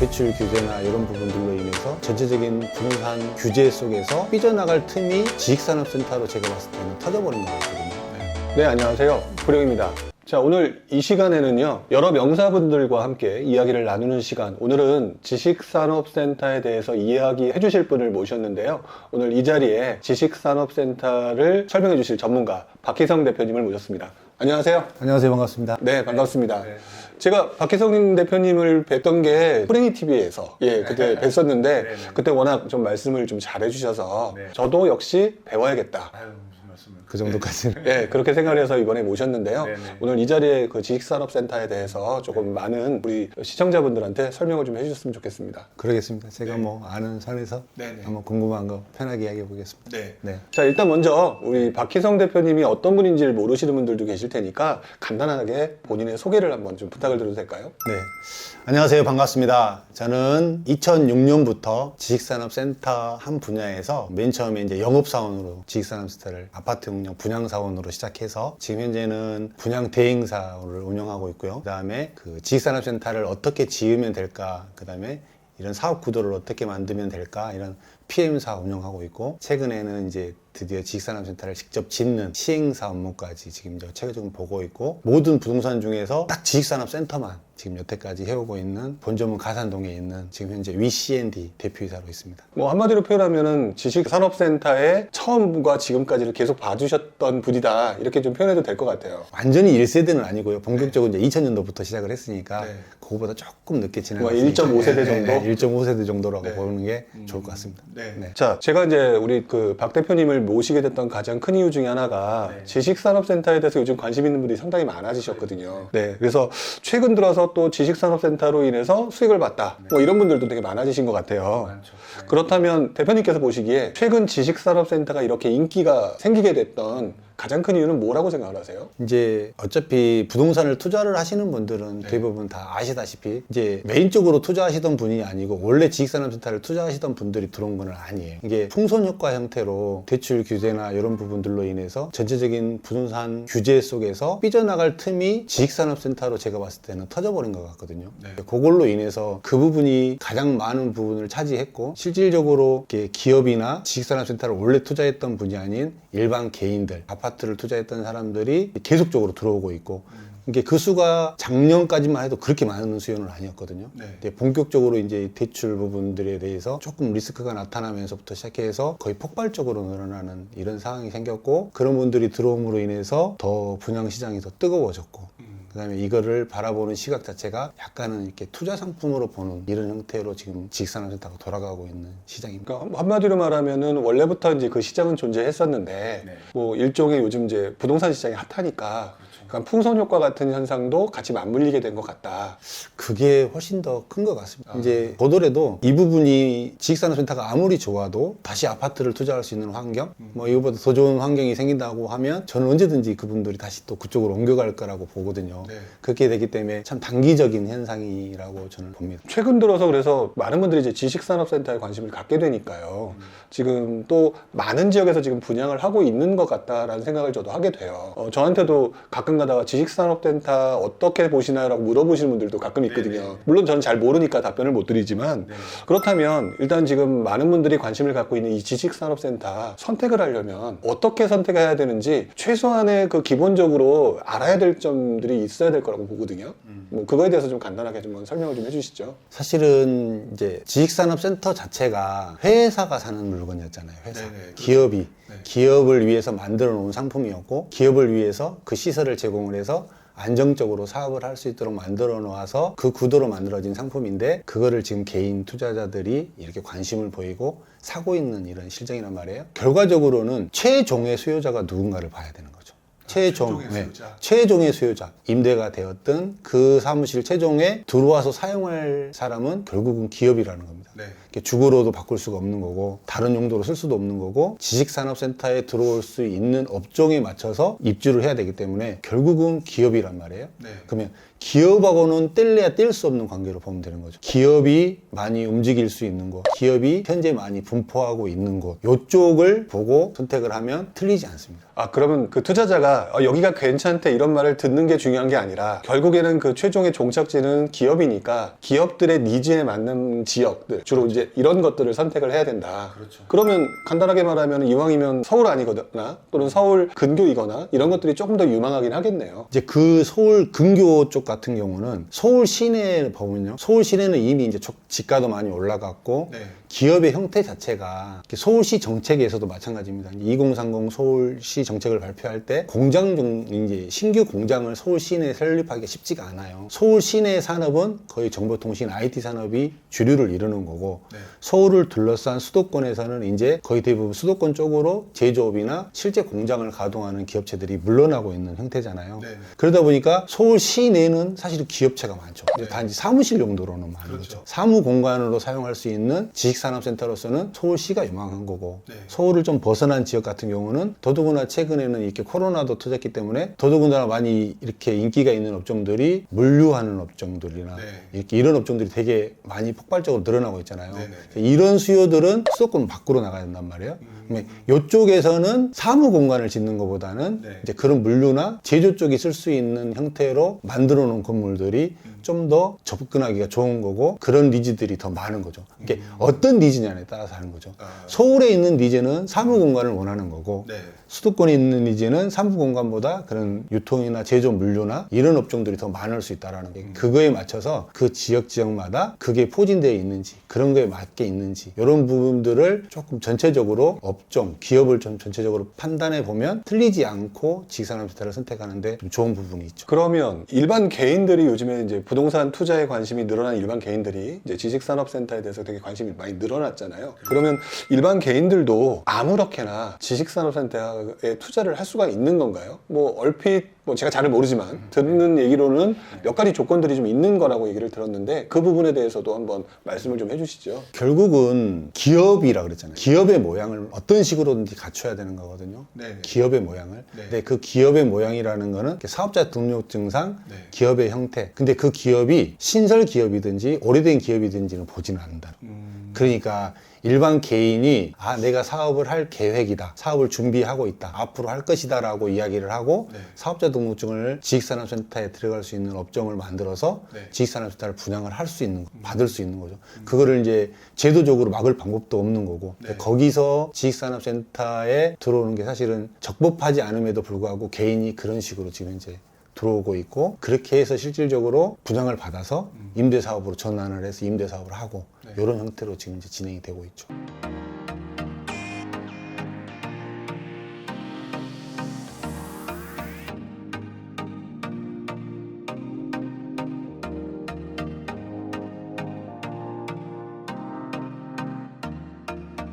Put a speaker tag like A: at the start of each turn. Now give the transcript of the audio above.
A: 대출 규제나 이런 부분들로 인해서 전체적인 부동산 규제 속에서 삐져나갈 틈이 지식산업센터로 제가 봤을 때는 터져버린 것 같거든요.
B: 네, 안녕하세요. 구룡입니다. 자, 오늘 이 시간에는요, 여러 명사분들과 함께 이야기를 나누는 시간. 오늘은 지식산업센터에 대해서 이야기해 주실 분을 모셨는데요. 오늘 이 자리에 지식산업센터를 설명해 주실 전문가 박희성 대표님을 모셨습니다. 안녕하세요.
A: 안녕하세요. 반갑습니다.
B: 네, 반갑습니다. 제가 박희성 대표님을 뵀던 게 호랭이TV에서 그때 뵀었는데 그때 워낙 좀 말씀을 좀 잘해 주셔서 저도 역시 배워야겠다.
A: 그 정도까지는.
B: 네, 그렇게 생각을 해서 이번에 모셨는데요.
C: 네네.
B: 오늘 이 자리에 그 지식산업센터에 대해서 조금 많은 우리 시청자분들한테 설명을 좀 해주셨으면 좋겠습니다.
A: 그러겠습니다. 제가 뭐 아는 선에서
B: 네네.
A: 한번 궁금한 거 편하게 이야기해 보겠습니다.
B: 네.
A: 네.
B: 자, 일단 먼저 우리 박희성 대표님이 어떤 분인지를 모르시는 분들도 계실 테니까 간단하게 본인의 소개를 한번 좀 부탁을 드려도 될까요?
A: 네. 안녕하세요. 반갑습니다. 저는 2006년부터 지식산업센터 한 분야에서 맨 처음에 이제 영업사원으로 지식산업센터를 아파트 운영 분양사원으로 시작해서 지금 현재는 분양 대행사를 운영하고 있고요. 그 다음에 그 지식산업센터를 어떻게 지으면 될까, 그 다음에 이런 사업 구도를 어떻게 만들면 될까, 이런 PM사 운영하고 있고, 최근에는 이제 드디어 지식산업센터를 직접 짓는 시행사 업무까지 지금 이제 체계적으로 보고 있고, 모든 부동산 중에서 딱 지식산업센터만 지금 여태까지 해오고 있는 본점은 가산동에 있는 지금 현재 위CND 대표이사로 있습니다.
B: 뭐 한마디로 표현하면은 지식산업센터의 처음과 지금까지를 계속 봐주셨던 분이다, 이렇게 좀 표현해도 될 것 같아요.
A: 완전히 1세대는 아니고요. 본격적으로 이제 2000년도부터 시작을 했으니까
B: 네.
A: 그거보다 조금 늦게
B: 뭐
A: 지나갔으니까
B: 1.5세대 정도?
A: 1.5세대 정도라고
B: 네.
A: 보는 게 좋을 것 같습니다.
B: 네. 자, 제가 이제 우리 그 박 대표님을 모시게 됐던 가장 큰 이유 중에 하나가 지식산업센터에 대해서 요즘 관심 있는 분들이 상당히 많아지셨거든요. 네. 그래서 최근 들어서 또 지식산업센터로 인해서 수익을 봤다, 뭐 이런 분들도 되게 많아지신 것 같아요. 그렇다면 대표님께서 보시기에 최근 지식산업센터가 이렇게 인기가 생기게 됐던 가장 큰 이유는 뭐라고 생각을 하세요?
A: 이제 어차피 부동산을 투자를 하시는 분들은 대부분 다 아시다시피 이제 메인적으로 투자하시던 분이 아니고 원래 지식산업센터를 투자하시던 분들이 들어온 건 아니에요. 이게 풍선 효과 형태로 대출 규제나 이런 부분들로 인해서 전체적인 부동산 규제 속에서 삐져나갈 틈이 지식산업센터로 제가 봤을 때는 터져버린 것 같거든요. 그걸로 인해서 그 부분이 가장 많은 부분을 차지했고, 실질적으로 이렇게 기업이나 지식산업센터를 원래 투자했던 분이 아닌 일반 개인들, 아파트를 투자했던 사람들이 계속적으로 들어오고 있고, 이게 그 수가 작년까지만 해도 그렇게 많은 수요는 아니었거든요. 근데 본격적으로 이제 대출 부분들에 대해서 조금 리스크가 나타나면서부터 시작해서 거의 폭발적으로 늘어나는 이런 상황이 생겼고, 그런 분들이 들어옴으로 인해서 더 분양 시장이 더 뜨거워졌고, 그 다음에 이거를 바라보는 시각 자체가 약간은 이렇게 투자 상품으로 보는 이런 형태로 지금 지식산업센터가 돌아가고 있는 시장입니다.
B: 그러니까 한마디로 말하면은 원래부터 이제 그 시장은 존재했었는데 뭐 일종의 요즘 이제 부동산 시장이 핫하니까 약간 풍선 효과 같은 현상도 같이 맞물리게 된 것 같다.
A: 그게 훨씬 더 큰 것 같습니다. 이제 보더라도 이 부분이 지식산업센터가 아무리 좋아도 다시 아파트를 투자할 수 있는 환경, 뭐 이거보다 더 좋은 환경이 생긴다고 하면 저는 언제든지 그분들이 다시 또 그쪽으로 옮겨갈 거라고 보거든요. 그렇게 되기 때문에 참 단기적인 현상이라고 저는 봅니다.
B: 최근 들어서 그래서 많은 분들이 이제 지식산업센터에 관심을 갖게 되니까요. 지금 또 많은 지역에서 지금 분양을 하고 있는 것 같다라는 생각을 저도 하게 돼요. 저한테도 가끔 가다가 지식산업센터 어떻게 보시나요? 라고 물어보시는 분들도 가끔 있거든요. 물론 저는 잘 모르니까 답변을 못 드리지만 그렇다면 일단 지금 많은 분들이 관심을 갖고 있는 이 지식산업센터 선택을 하려면 어떻게 선택해야 되는지 최소한의 그 기본적으로 알아야 될 점들이 있어야 될 거라고 보거든요. 뭐 그거에 대해서 좀 간단하게 좀 설명을 좀 해주시죠.
A: 사실은 이제 지식산업센터 자체가 회사가 사는 물건이었잖아요. 회사. 기업이. 기업을 위해서 만들어 놓은 상품이었고, 기업을 위해서 그 시설을 제공을 해서 안정적으로 사업을 할 수 있도록 만들어 놓아서 그 구도로 만들어진 상품인데, 그거를 지금 개인 투자자들이 이렇게 관심을 보이고 사고 있는 이런 실정이란 말이에요. 결과적으로는 최종의 수요자가 누군가를 봐야 되는 거죠. 최종의 수요자, 임대가 되었던 그 사무실 최종에 들어와서 사용할 사람은 결국은 기업이라는 겁니다. 주거로도 바꿀 수가 없는 거고, 다른 용도로 쓸 수도 없는 거고, 지식산업센터에 들어올 수 있는 업종에 맞춰서 입주를 해야 되기 때문에 결국은 기업이란 말이에요. 그러면 기업하고는 뗄래야 뗄 수 없는 관계로 보면 되는 거죠. 기업이 많이 움직일 수 있는 곳, 기업이 현재 많이 분포하고 있는 곳, 이쪽을 보고 선택을 하면 틀리지 않습니다.
B: 아, 그러면 그 투자자가 우리가 여기가 괜찮대 이런 말을 듣는 게 중요한 게 아니라 결국에는 그 최종의 종착지는 기업이니까 기업들의 니즈에 맞는 지역들 주로 이제 이런 것들을 선택을 해야 된다.
C: 그렇죠.
B: 그러면 간단하게 말하면 이왕이면 서울 아니거나 또는 서울 근교이거나 이런 것들이 조금 더 유망하긴 하겠네요.
A: 이제 그 서울 근교 쪽 같은 경우는 서울 시내에 보면요. 서울 시내는 이미 이제 지가도 많이 올라갔고
C: 네.
A: 기업의 형태 자체가 서울시 정책에서도 마찬가지입니다. 2030 서울시 정책을 발표할 때 이제 신규 공장을 서울 시내에 설립하기가 쉽지가 않아요. 서울 시내 산업은 거의 정보통신 IT 산업이 주류를 이루는 거고
C: 네.
A: 서울을 둘러싼 수도권에서는 이제 거의 대부분 수도권 쪽으로 제조업이나 실제 공장을 가동하는 기업체들이 물러나고 있는 형태잖아요.
C: 네.
A: 그러다 보니까 서울 시내는 사실 기업체가 많죠.
C: 네.
A: 단지 사무실 용도로는 많은
C: 그렇죠.
A: 거죠. 사무 공간으로 사용할 수 있는 지식산업센터로서는 서울시가 유망한 거고
C: 네.
A: 서울을 좀 벗어난 지역 같은 경우는 더더구나 최근에는 이렇게 코로나도 터졌기 때문에 더더구나 많이 이렇게 인기가 있는 업종들이 물류하는 업종들이나
C: 네.
A: 이렇게 이런 업종들이 되게 많이 폭발적으로 늘어나고 있잖아요.
C: 네네.
A: 이런 수요들은 수도권 밖으로 나가야 된단 말이에요. 이쪽에서는 사무 공간을 짓는 것보다는
C: 네.
A: 이제 그런 물류나 제조 쪽이 쓸 수 있는 형태로 만들어 놓은 건물들이 좀 더 접근하기가 좋은 거고 그런 니즈들이 더 많은 거죠. 이게 어떤 니즈냐에 따라서 하는 거죠.
C: 아.
A: 서울에 있는 니즈는 사무 공간을 원하는 거고
C: 네.
A: 수도권에 있는 니즈는 사무 공간보다 그런 유통이나 제조 물류나 이런 업종들이 더 많을 수 있다라는 게 그거에 맞춰서 그 지역마다 그게 포진되어 있는지 그런 거에 맞게 있는지 이런 부분들을 조금 전체적으로 업종, 기업을 좀 전체적으로 판단해 보면 틀리지 않고 지식산업센터를 선택하는데 좀 좋은 부분이 있죠.
B: 그러면 일반 개인들이 요즘에 이제 부동산 투자에 관심이 늘어난 일반 개인들이 이제 지식산업센터에 대해서 되게 관심이 많이 늘어났잖아요. 그러면 일반 개인들도 아무렇게나 지식산업센터에 투자를 할 수가 있는 건가요? 뭐 얼핏 제가 잘 모르지만 듣는 얘기로는 몇 가지 조건들이 좀 있는 거라고 얘기를 들었는데 그 부분에 대해서도 한번 말씀을 좀 해주시죠.
A: 결국은 기업이라 그랬잖아요. 기업의 모양을 어떤 식으로든지 갖춰야 되는 거거든요.
C: 네.
A: 기업의 모양을.
C: 네.
A: 근데 그 기업의 모양이라는 거는 사업자 등록증상
C: 네.
A: 기업의 형태. 근데 그 기업이 신설 기업이든지 오래된 기업이든지는 보지는 않는다. 그러니까 일반 개인이 내가 사업을 할 계획이다. 사업을 준비하고 있다. 앞으로 할 것이다 라고 이야기를 하고
C: 네.
A: 사업자 등록증을 지식산업센터에 들어갈 수 있는 업종을 만들어서
C: 네.
A: 지식산업센터를 분양을 할 수 있는 받을 수 있는 거죠. 그거를 이제 제도적으로 막을 방법도 없는 거고
C: 네.
A: 거기서 지식산업센터에 들어오는 게 사실은 적법하지 않음에도 불구하고 개인이 그런 식으로 지금 이제 들어오고 있고 그렇게 해서 실질적으로 분양을 받아서 임대사업으로 전환을 해서 임대사업을 하고
C: 네.
A: 이런 형태로 지금 이제 진행이 되고 있죠.